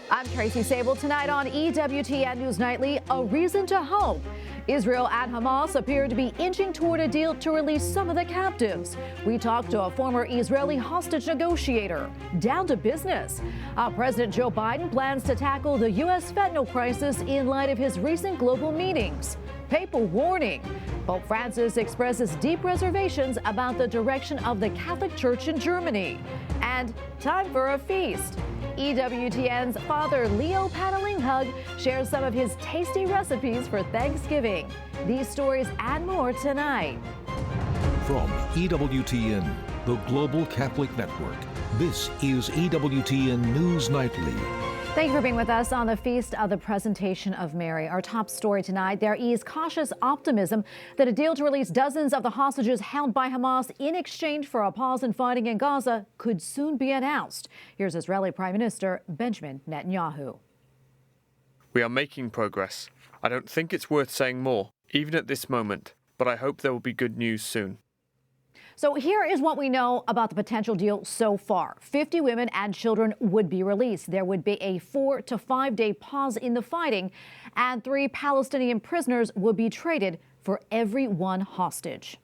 I'm Tracy Sabol. Tonight on EWTN News Nightly, a reason to hope. Israel and Hamas appear to be inching toward a deal to release some of the captives. We talked to a former Israeli hostage negotiator. Down to business. President Joe Biden plans to tackle the U.S. fentanyl crisis in light of his recent global meetings. Papal warning. Pope Francis expresses deep reservations about the direction of the Catholic Church in Germany. And time for a feast. EWTN's Father Leo Padalinghug shares some of his tasty recipes for Thanksgiving. These stories and more tonight. From EWTN, the Global Catholic Network, this is EWTN News Nightly. Thank you for being with us on the Feast of the Presentation of Mary. Our top story tonight, there is cautious optimism that a deal to release dozens of the hostages held by Hamas in exchange for a pause in fighting in Gaza could soon be announced. Here's Israeli Prime Minister Benjamin Netanyahu. We are making progress. I don't think it's worth saying more, even at this moment, but I hope there will be good news soon. So here is what we know about the potential deal so far. 50 women and children would be released. There would be a 4 to 5 day pause in the fighting, and 3 Palestinian prisoners would be traded for every one hostage.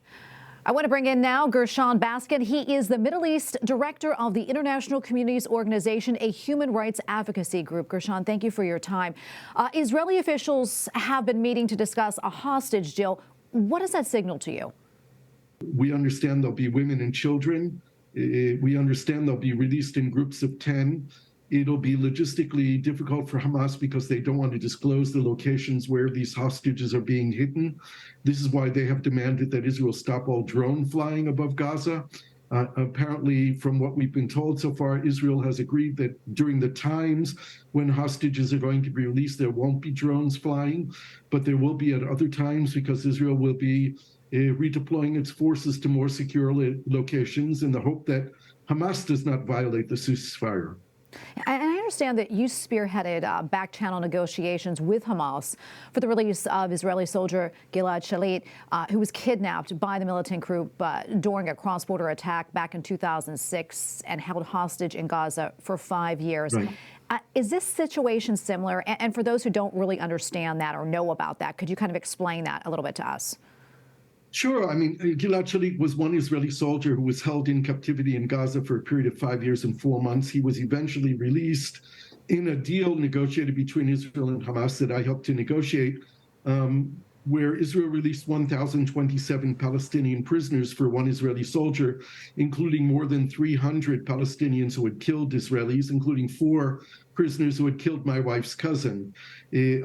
I want to bring in now Gershon Baskin. He is the Middle East director of the International Communities Organization, a human rights advocacy group. Gershon, thank you for your time. Israeli officials have been meeting to discuss a hostage deal. What does that signal to you? We understand there'll be women and children. We understand they'll be released in groups of 10. It'll be logistically difficult for Hamas because they don't want to disclose the locations where these hostages are being hidden. This is why they have demanded that Israel stop all drone flying above Gaza. Apparently, from what we've been told so far, Israel has agreed that during the times when hostages are going to be released, there won't be drones flying, but there will be at other times because Israel will be redeploying its forces to more secure locations in the hope that Hamas does not violate the ceasefire. And I understand that you spearheaded back-channel negotiations with Hamas for the release of Israeli soldier Gilad Shalit, who was kidnapped by the militant group during a cross-border attack back in 2006 and held hostage in Gaza for 5 years. Right. Is this situation similar? And for those who don't really understand that or know about that, could you kind of explain that a little bit to us? Sure. I mean, Gilad Shalit was one Israeli soldier who was held in captivity in Gaza for a period of 5 years and 4 months. He was eventually released in a deal negotiated between Israel and Hamas that I helped to negotiate, where Israel released 1,027 Palestinian prisoners for one Israeli soldier, including more than 300 Palestinians who had killed Israelis, including 4 prisoners who had killed my wife's cousin.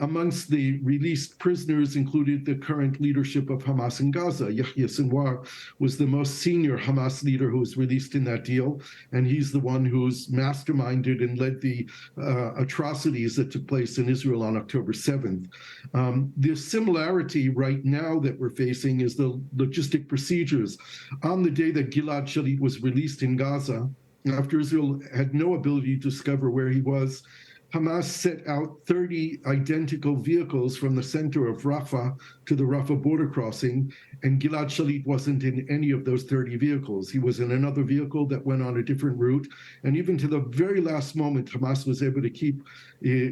Amongst the released prisoners included the current leadership of Hamas in Gaza. Yahya Sinwar was the most senior Hamas leader who was released in that deal, and he's the one who's masterminded and led the atrocities that took place in Israel on October 7th. The similarity right now that we're facing is the logistic procedures. On the day that Gilad Shalit was released in Gaza, after Israel had no ability to discover where he was, Hamas set out 30 identical vehicles from the center of Rafah to the Rafah border crossing, and Gilad Shalit wasn't in any of those 30 vehicles. He was in another vehicle that went on a different route, and even to the very last moment, Hamas was able to keep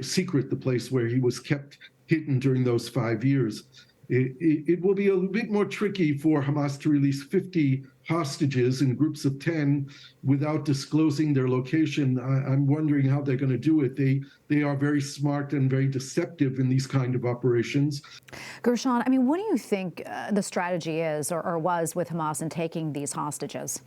secret the place where he was kept hidden during those 5 years. It will be a bit more tricky for Hamas to release 50 hostages in groups of 10 without disclosing their location. I'm wondering how they're going to do it. They are very smart and very deceptive in these kind of operations. Gershon, I mean, what do you think the strategy is or was with Hamas in taking these hostages?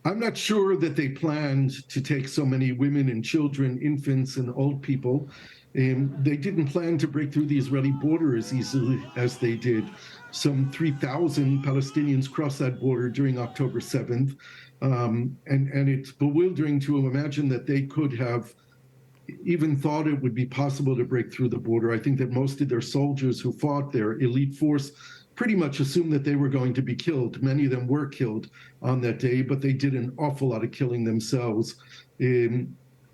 I'm not sure that they planned to take so many women and children, infants and old people. They didn't plan to break through the Israeli border as easily as they did. Some 3,000 Palestinians crossed that border during October 7th. And it's bewildering to imagine that they could have even thought it would be possible to break through the border. I think that most of their soldiers who fought, their elite force, pretty much assumed that they were going to be killed. Many of them were killed on that day, but they did an awful lot of killing themselves.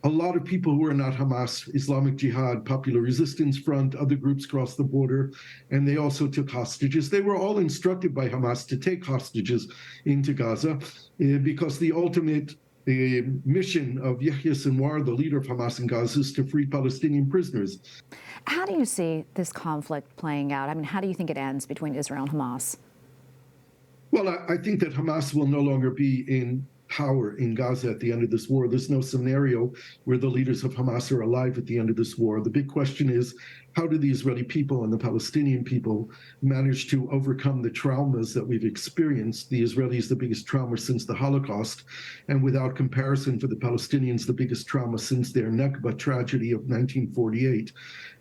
A lot of people who are not Hamas, Islamic Jihad, Popular Resistance Front, other groups crossed the border, and they also took hostages. They were all instructed by Hamas to take hostages into Gaza because the ultimate The mission of Yahya Sinwar, the leader of Hamas in Gaza, is to free Palestinian prisoners. How do you see this conflict playing out? I mean, how do you think it ends between Israel and Hamas? Well, I think that Hamas will no longer be in power in Gaza at the end of this war. There's no scenario where the leaders of Hamas are alive at the end of this war. The big question is, how do the Israeli people and the Palestinian people manage to overcome the traumas that we've experienced? The Israelis, the biggest trauma since the Holocaust, and without comparison for the Palestinians, the biggest trauma since their Nakba tragedy of 1948.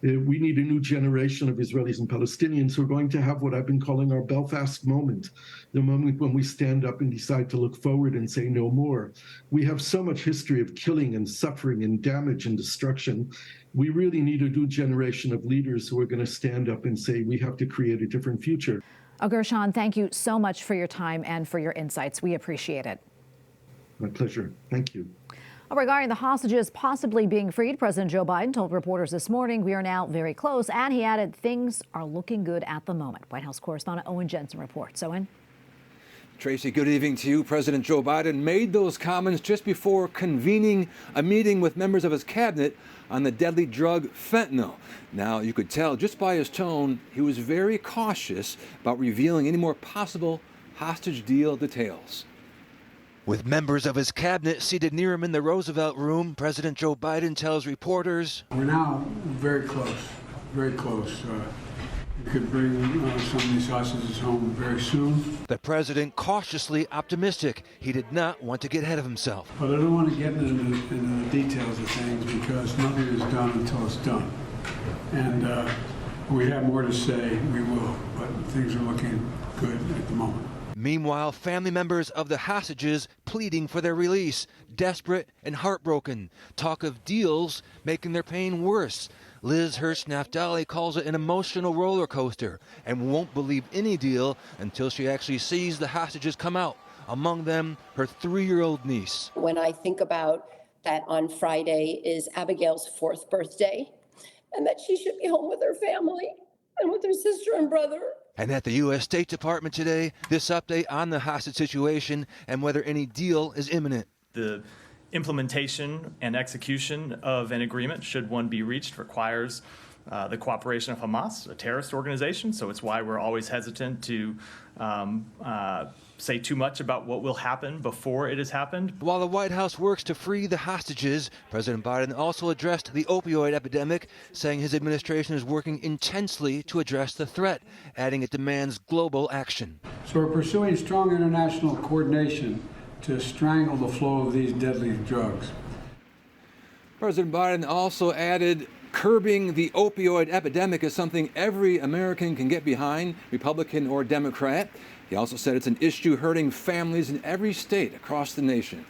We need a new generation of Israelis and Palestinians who are going to have what I've been calling our Belfast moment, the moment when we stand up and decide to look forward and say no more. We have so much history of killing and suffering and damage and destruction. We really need a new generation of leaders who are going to stand up and say we have to create a different future. Gershon, thank you so much for your time and for your insights. We appreciate it. My pleasure. Thank you. Regarding the hostages possibly being freed, President Joe Biden told reporters this morning, we are now very close, and he added things are looking good at the moment. White House correspondent Owen Jensen reports. Owen? Tracy, good evening to you. President Joe Biden made those comments just before convening a meeting with members of his cabinet on the deadly drug fentanyl. Now, you could tell just by his tone, he was very cautious about revealing any more possible hostage deal details. With members of his cabinet seated near him in the Roosevelt Room, President Joe Biden tells reporters, "We're now very close, very close. We could bring some of these hostages home very soon." The president cautiously optimistic. He did not want to get ahead of himself. But I don't want to get into the details of things because nothing is done until it's done. And we have more to say, we will, but things are looking good at the moment. Meanwhile, family members of the hostages pleading for their release, desperate and heartbroken. Talk of deals making their pain worse. Liz Hirsch-Naftali calls it an emotional roller coaster and won't believe any deal until she actually sees the hostages come out. Among them, her 3-year-old niece. When I think about that on Friday is Abigail's 4th birthday and that she should be home with her family and with her sister and brother. And at the U.S. State Department today, this update on the hostage situation and whether any deal is imminent. The implementation and execution of an agreement, should one be reached, requires the cooperation of Hamas, a terrorist organization. So it's why we're always hesitant to say too much about what will happen before it has happened. While the White House works to free the hostages, President Biden also addressed the opioid epidemic, saying his administration is working intensely to address the threat, adding it demands global action. So we're pursuing strong international coordination to strangle the flow of these deadly drugs. President Biden also added, curbing the opioid epidemic is something every American can get behind, Republican or Democrat. He also said it's an issue hurting families in every state across the nation.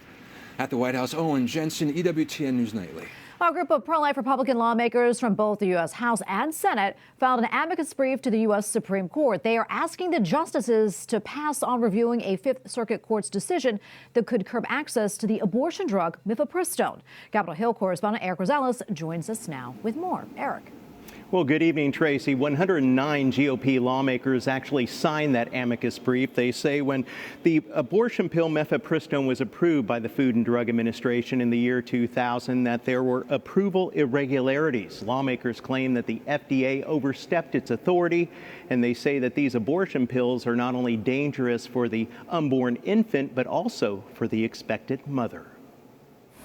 At the White House, Owen Jensen, EWTN News Nightly. A group of pro-life Republican lawmakers from both the U.S. House and Senate filed an amicus brief to the U.S. Supreme Court. They are asking the justices to pass on reviewing a Fifth Circuit Court's decision that could curb access to the abortion drug mifepristone. Capitol Hill correspondent Eric Rosales joins us now with more. Eric. Well, good evening, Tracy. 109 GOP lawmakers actually signed that amicus brief. They say when the abortion pill mifepristone was approved by the Food and Drug Administration in the year 2000, that there were approval irregularities. Lawmakers claim that the FDA overstepped its authority, and they say that these abortion pills are not only dangerous for the unborn infant, but also for the expected mother.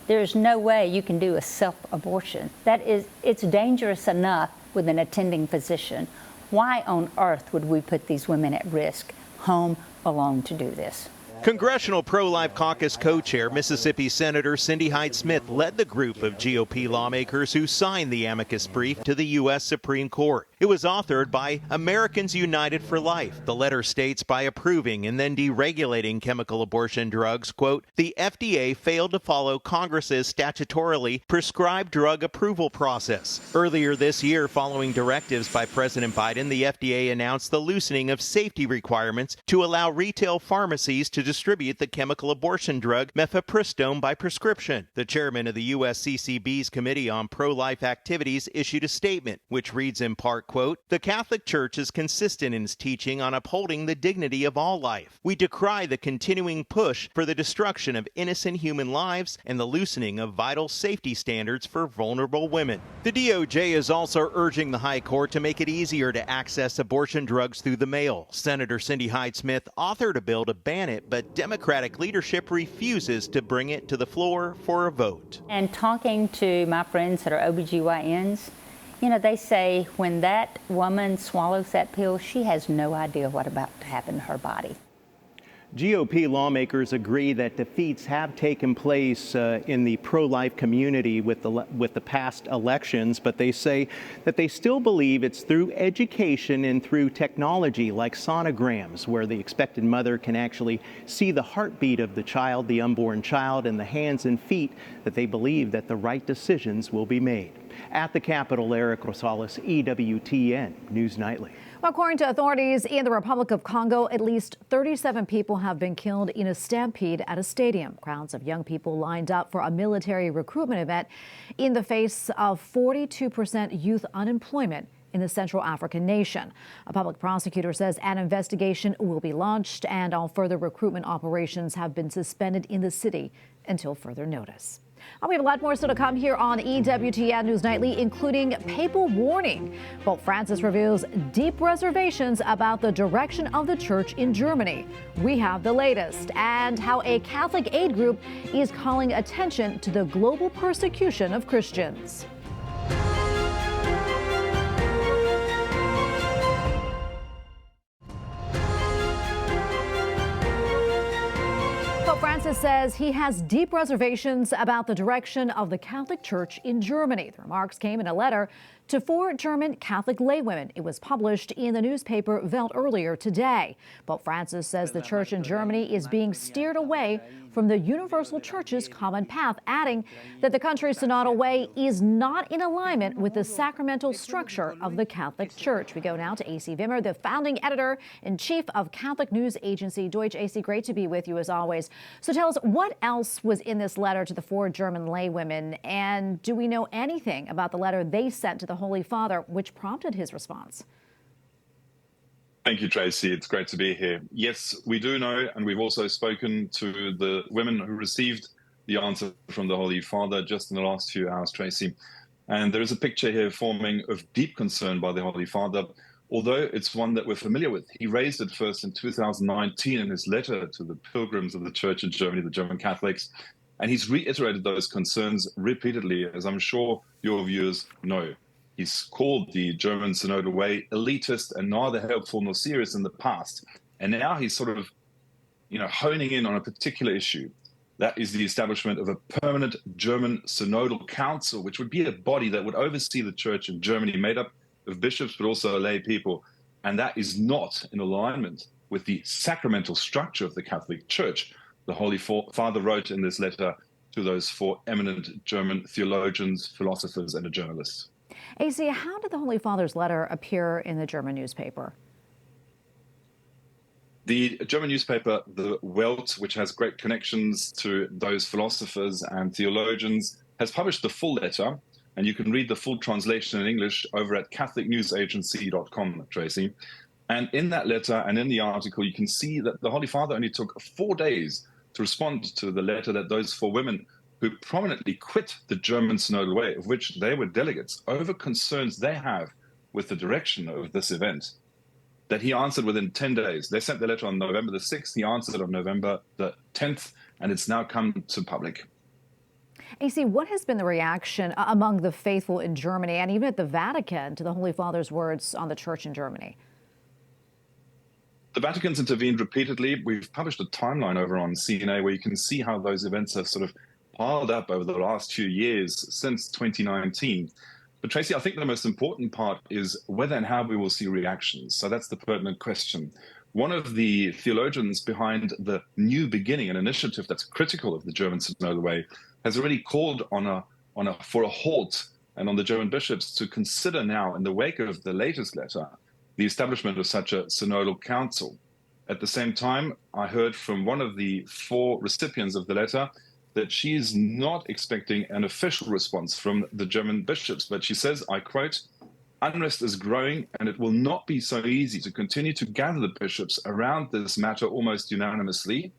There's no way you can do a self-abortion. It's dangerous enough with an attending physician. Why on earth would we put these women at risk, home alone, to do this? Congressional Pro-Life Caucus co-chair Mississippi Senator Cindy Hyde-Smith led the group of GOP lawmakers who signed the amicus brief to the U.S. Supreme Court. It was authored by Americans United for Life. The letter states by approving and then deregulating chemical abortion drugs, quote, the FDA failed to follow Congress's statutorily prescribed drug approval process. Earlier this year, following directives by President Biden, the FDA announced the loosening of safety requirements to allow retail pharmacies to distribute the chemical abortion drug mifepristone by prescription. The chairman of the USCCB's Committee on Pro-Life Activities issued a statement, which reads in part, quote, "The Catholic Church is consistent in its teaching on upholding the dignity of all life. We decry the continuing push for the destruction of innocent human lives and the loosening of vital safety standards for vulnerable women." The DOJ is also urging the High Court to make it easier to access abortion drugs through the mail. Senator Cindy Hyde-Smith authored a bill to ban it, but Democratic leadership refuses to bring it to the floor for a vote. And talking to my friends that are OBGYNs, you know, they say when that woman swallows that pill, she has no idea what's about to happen to her body. GOP lawmakers agree that defeats have taken place in the pro-life community with the past elections, but they say that they still believe it's through education and through technology like sonograms, where the expected mother can actually see the heartbeat of the child, the unborn child, and the hands and feet, that they believe that the right decisions will be made. At the Capitol, Eric Rosales, EWTN News Nightly. Well, according to authorities in the Republic of Congo, at least 37 people have been killed in a stampede at a stadium. Crowds of young people lined up for a military recruitment event in the face of 42% youth unemployment in the Central African nation. A public prosecutor says an investigation will be launched and all further recruitment operations have been suspended in the city until further notice. We have a lot more still to come here on EWTN News Nightly, including papal warning. Pope Francis reveals deep reservations about the direction of the church in Germany. We have the latest, and how a Catholic aid group is calling attention to the global persecution of Christians. Francis says he has deep reservations about the direction of the Catholic Church in Germany. The remarks came in a letter to 4 German Catholic laywomen. It was published in the newspaper Welt earlier today. Pope Francis says the church in Germany is being steered away from the universal church's common path, adding that the country's synodal way is not in alignment with the sacramental structure of the Catholic Church. We go now to AC Wimmer, the founding editor-in-chief of Catholic news agency Deutsch. AC, great to be with you as always. So tell us, what else was in this letter to the 4 German laywomen, and do we know anything about the letter they sent to the Holy Father, which prompted his response? Thank you, Tracy. It's great to be here. Yes, we do know, and we've also spoken to the women who received the answer from the Holy Father just in the last few hours, Tracy. And there is a picture here forming of deep concern by the Holy Father, although it's one that we're familiar with. He raised it first in 2019 in his letter to the pilgrims of the church in Germany, the German Catholics, and he's reiterated those concerns repeatedly, as I'm sure your viewers know. He's called the German synodal way elitist and neither helpful nor serious in the past. And now he's sort of, honing in on a particular issue. That is the establishment of a permanent German synodal council, which would be a body that would oversee the church in Germany, made up of bishops, but also lay people. And that is not in alignment with the sacramental structure of the Catholic Church. The Holy Father wrote in this letter to those 4 eminent German theologians, philosophers, and a journalist. AC, how did the Holy Father's letter appear in the German newspaper? The German newspaper, the Welt, which has great connections to those philosophers and theologians, has published the full letter, and you can read the full translation in English over at catholicnewsagency.com, Tracy. And in that letter and in the article, you can see that the Holy Father only took 4 days to respond to the letter that those 4 women who prominently quit the German synodal way, of which they were delegates, over concerns they have with the direction of this event, that he answered within 10 days. They sent the letter on November the 6th, he answered on November the 10th, and it's now come to public. AC, what has been the reaction among the faithful in Germany and even at the Vatican to the Holy Father's words on the church in Germany? The Vatican's intervened repeatedly. We've published a timeline over on CNA where you can see how those events have sort of piled up over the last few years since 2019. But Tracy, I think the most important part is whether and how we will see reactions. So that's the pertinent question. One of the theologians behind the New Beginning, an initiative that's critical of the German synodal way, has already called for a halt and on the German bishops to consider now, in the wake of the latest letter, the establishment of such a synodal council. At the same time, I heard from one of the 4 recipients of the letter that she is not expecting an official response from the German bishops, but she says, I quote, "Unrest is growing, and it will not be so easy to continue to gather the bishops around this matter almost unanimously."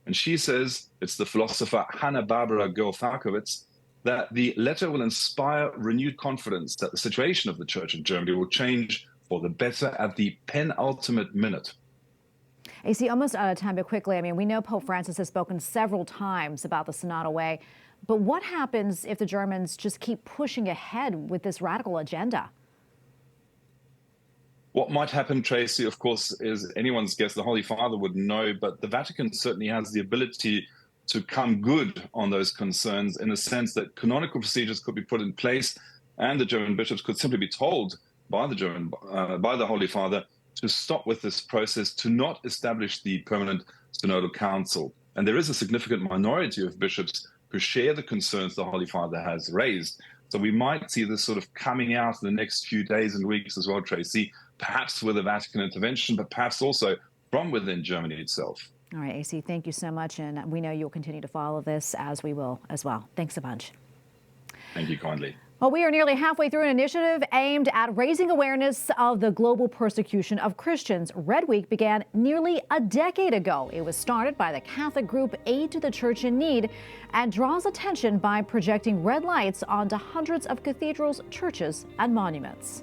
And she says, it's the philosopher Hanna-Barbara Goldfarkowitz, that the letter will inspire renewed confidence that the situation of the church in Germany will change for the better at the penultimate minute. AC, almost out of time, but quickly, I mean, we know Pope Francis has spoken several times about the Synodal Way, but what happens if the Germans just keep pushing ahead with this radical agenda? What might happen, Tracy, of course, is anyone's guess. The Holy Father would know, but the Vatican certainly has the ability to come good on those concerns in the sense that canonical procedures could be put in place, and the German bishops could simply be told by the Holy Father to stop with this process, to not establish the permanent synodal council. And there is a significant minority of bishops who share the concerns the Holy Father has raised. So we might see this sort of coming out in the next few days and weeks as well, Tracy, perhaps with a Vatican intervention, but perhaps also from within Germany itself. All right, AC, thank you so much. And we know you'll continue to follow this, as we will as well. Thanks a bunch. Thank you kindly. Well, we are nearly halfway through an initiative aimed at raising awareness of the global persecution of Christians. Red Week began nearly a decade ago. It was started by the Catholic group Aid to the Church in Need and draws attention by projecting red lights onto hundreds of cathedrals, churches, and monuments.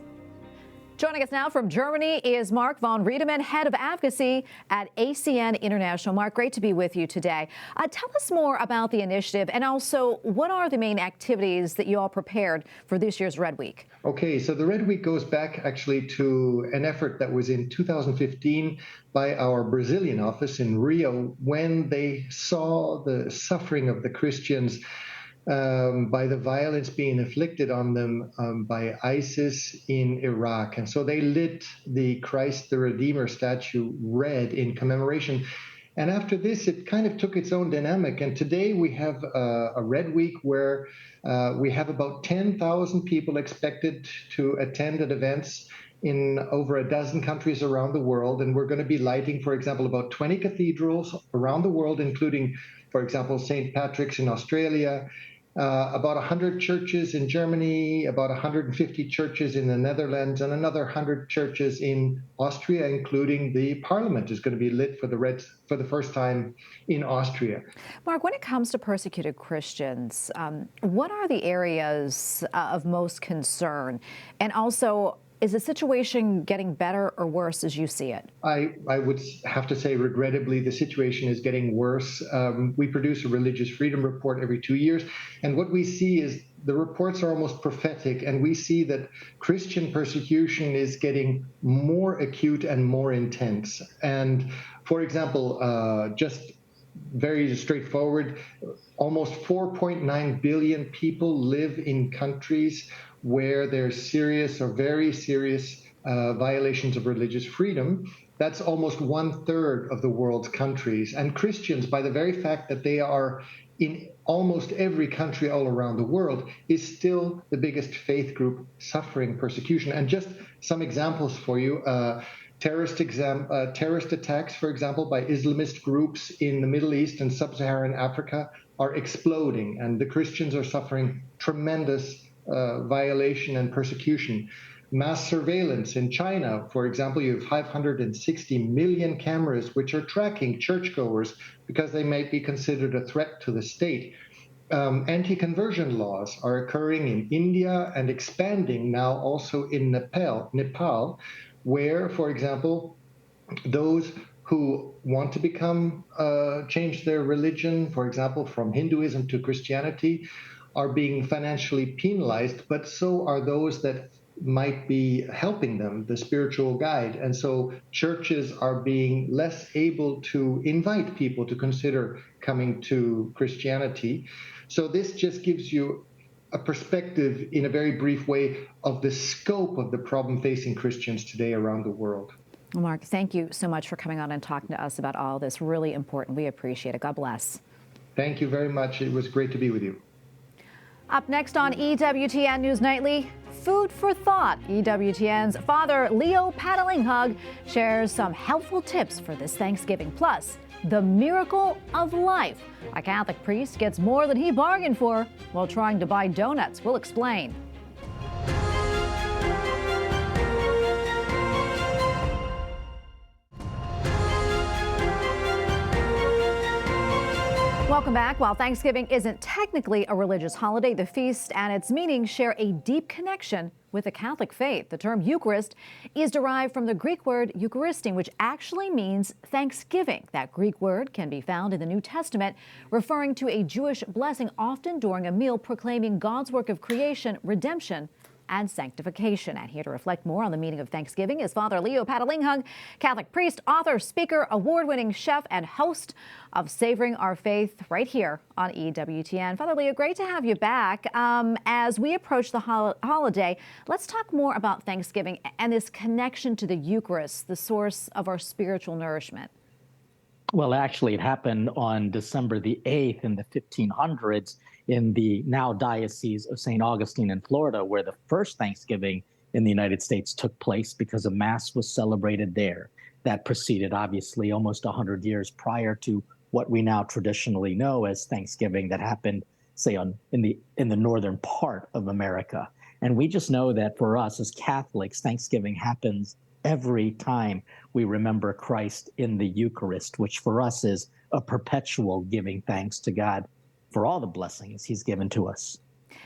Joining us now from Germany is Mark von Riedemann, head of advocacy at ACN International. Mark, great to be with you today. Tell us more about the initiative, and also what are the main activities that you all prepared for this year's Red Week? Okay, so the Red Week goes back actually to an effort that was in 2015 by our Brazilian office in Rio, when they saw the suffering of the Christians by the violence being inflicted on them by ISIS in Iraq. And so they lit the Christ the Redeemer statue red in commemoration. And after this, it kind of took its own dynamic. And today we have a Red Week where we have about 10,000 people expected to attend at events in over a dozen countries around the world. And we're going to be lighting, for example, about 20 cathedrals around the world, including, for example, St. Patrick's in Australia, about 100 churches in Germany, about 150 churches in the Netherlands, and another 100 churches in Austria, including the parliament is going to be lit for the first time in Austria. Mark, when it comes to persecuted Christians, what are the areas of most concern? And also, is the situation getting better or worse as you see it? I would have to say, regrettably, the situation is getting worse. We produce a religious freedom report every 2 years, and what we see is the reports are almost prophetic, and we see that Christian persecution is getting more acute and more intense. And, for example, just very straightforward, almost 4.9 billion people live in countries where there's serious or very serious violations of religious freedom. That's almost 1/3 of the world's countries. And Christians, by the very fact that they are in almost every country all around the world, is still the biggest faith group suffering persecution. And just some examples for you. Terrorist attacks, for example, by Islamist groups in the Middle East and Sub-Saharan Africa are exploding, and the Christians are suffering tremendous violation and persecution. Mass surveillance in China, for example, you have 560 million cameras which are tracking churchgoers because they might be considered a threat to the state. Anti-conversion laws are occurring in India and expanding now also in Nepal, where, for example, those who want to change their religion, for example, from Hinduism to Christianity, are being financially penalized, but so are those that might be helping them, the spiritual guide. And so churches are being less able to invite people to consider coming to Christianity. So this just gives you a perspective in a very brief way of the scope of the problem facing Christians today around the world. Well, Mark, thank you so much for coming on and talking to us about all this. Really important. We appreciate it. God bless. Thank you very much. It was great to be with you. Up next on EWTN News Nightly, food for thought. EWTN's Father Leo Patalinghug shares some helpful tips for this Thanksgiving. Plus, the miracle of life. A Catholic priest gets more than he bargained for while trying to buy donuts. We'll explain. Welcome back. While Thanksgiving isn't technically a religious holiday, the feast and its meaning share a deep connection with the Catholic faith. The term Eucharist is derived from the Greek word Eucharistin, which actually means thanksgiving. That Greek word can be found in the New Testament, referring to a Jewish blessing often during a meal proclaiming God's work of creation, redemption, and sanctification. And here to reflect more on the meaning of Thanksgiving is Father Leo Patalinghug, Catholic priest, author, speaker, award-winning chef, and host of Savoring Our Faith right here on EWTN. Father Leo, great to have you back. As we approach the holiday, let's talk more about Thanksgiving and this connection to the Eucharist, the source of our spiritual nourishment. Well, actually, it happened on December the 8th in the 1500s in the now Diocese of St. Augustine in Florida, where the first Thanksgiving in the United States took place because a Mass was celebrated there. That preceded, obviously, almost 100 years prior to what we now traditionally know as Thanksgiving that happened, say, in the northern part of America. And we just know that for us as Catholics, Thanksgiving happens every time we remember Christ in the Eucharist, which for us is a perpetual giving thanks to God for all the blessings he's given to us.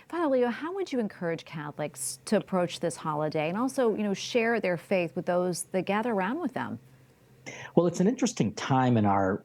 Father Leo, how would you encourage Catholics to approach this holiday and also, share their faith with those that gather around with them? Well, it's an interesting time in our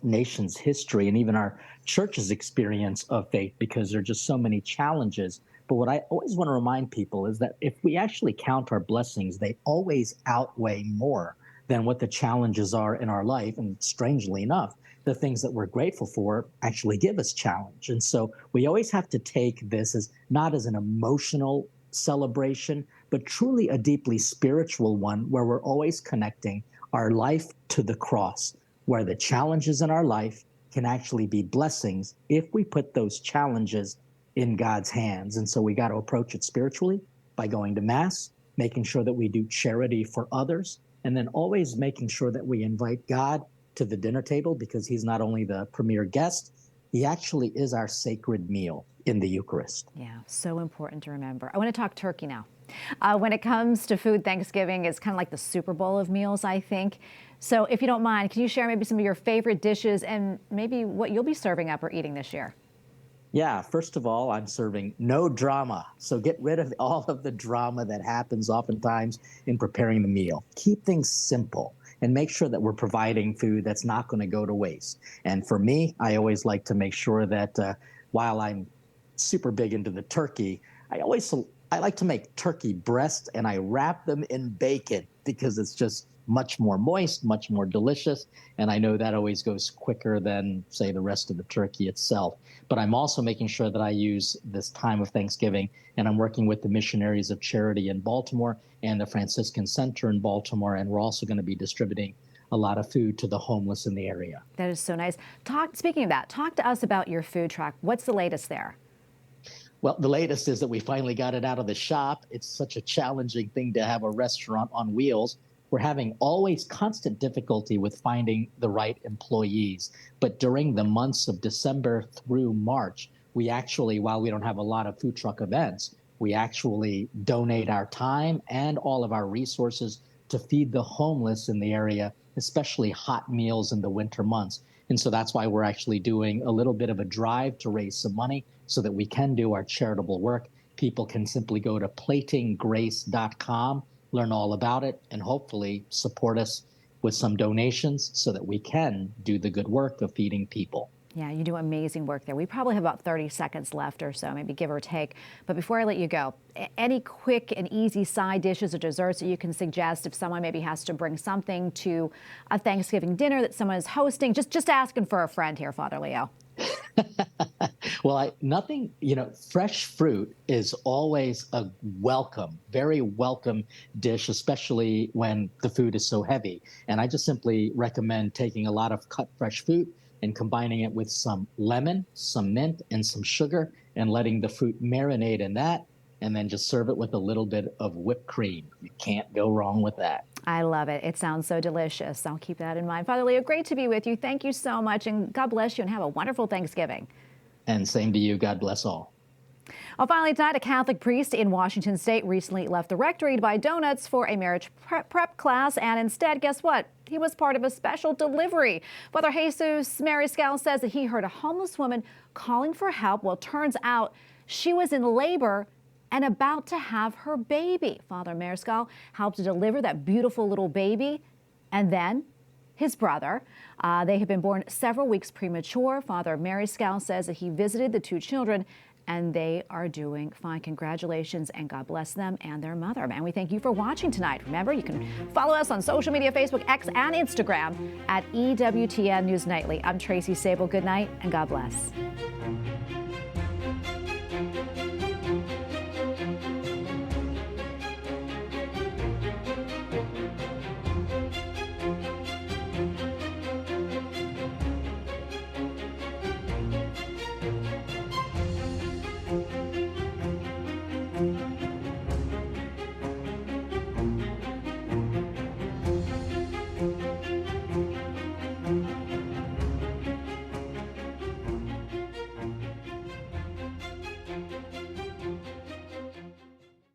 nation's history and even our church's experience of faith because there are just so many challenges. But what I always want to remind people is that if we actually count our blessings, they always outweigh more than what the challenges are in our life. And strangely enough, the things that we're grateful for actually give us challenge. And so we always have to take this as not as an emotional celebration, but truly a deeply spiritual one where we're always connecting our life to the cross, where the challenges in our life can actually be blessings if we put those challenges in God's hands. And so we got to approach it spiritually by going to Mass, making sure that we do charity for others, and then always making sure that we invite God to the dinner table because he's not only the premier guest, he actually is our sacred meal in the Eucharist. Yeah, so important to remember. I want to talk turkey now. When it comes to food, Thanksgiving is kind of like the Super Bowl of meals, I think. So if you don't mind, can you share maybe some of your favorite dishes and maybe what you'll be serving up or eating this year? Yeah, first of all, I'm serving no drama. So get rid of all of the drama that happens oftentimes in preparing the meal. Keep things simple and make sure that we're providing food that's not going to go to waste. And for me, I always like to make sure that while I'm super big into the turkey, I like to make turkey breasts and I wrap them in bacon because it's just much more moist, much more delicious. And I know that always goes quicker than, say, the rest of the turkey itself. But I'm also making sure that I use this time of Thanksgiving, and I'm working with the Missionaries of Charity in Baltimore and the Franciscan Center in Baltimore, and we're also going to be distributing a lot of food to the homeless in the area. That is so nice. Speaking of that, talk to us about your food truck. What's the latest there? Well, the latest is that we finally got it out of the shop. It's such a challenging thing to have a restaurant on wheels. We're having always constant difficulty with finding the right employees. But during the months of December through March, we actually, while we don't have a lot of food truck events, we actually donate our time and all of our resources to feed the homeless in the area, especially hot meals in the winter months. And so that's why we're actually doing a little bit of a drive to raise some money so that we can do our charitable work. People can simply go to platinggrace.com, learn all about it, and hopefully support us with some donations so that we can do the good work of feeding people. Yeah, you do amazing work there. We probably have about 30 seconds left or so, maybe give or take. But before I let you go, any quick and easy side dishes or desserts that you can suggest if someone maybe has to bring something to a Thanksgiving dinner that someone is hosting? Just asking for a friend here, Father Leo. Well, fresh fruit is always a very welcome dish, especially when the food is so heavy. And I just simply recommend taking a lot of cut fresh fruit and combining it with some lemon, some mint, and some sugar, and letting the fruit marinate in that. and then just serve it with a little bit of whipped cream. You can't go wrong with that. I love it. It sounds so delicious. I'll keep that in mind. Father Leo, great to be with you. Thank you so much, and God bless you, and have a wonderful Thanksgiving. And same to you. God bless all. Well, finally tonight, a Catholic priest in Washington State recently left the rectory to buy donuts for a marriage prep class, and instead, guess what? He was part of a special delivery. Father Jesus Mariscal says that he heard a homeless woman calling for help. Well, turns out she was in labor and about to have her baby. Father Mariscal helped to deliver that beautiful little baby, and then his brother. They have been born several weeks premature. Father Mariscal says that he visited the two children, and they are doing fine. Congratulations, and God bless them and their mother. And we thank you for watching tonight. Remember, you can follow us on social media, Facebook, X, and Instagram at EWTN News Nightly. I'm Tracy Sabol. Good night, and God bless.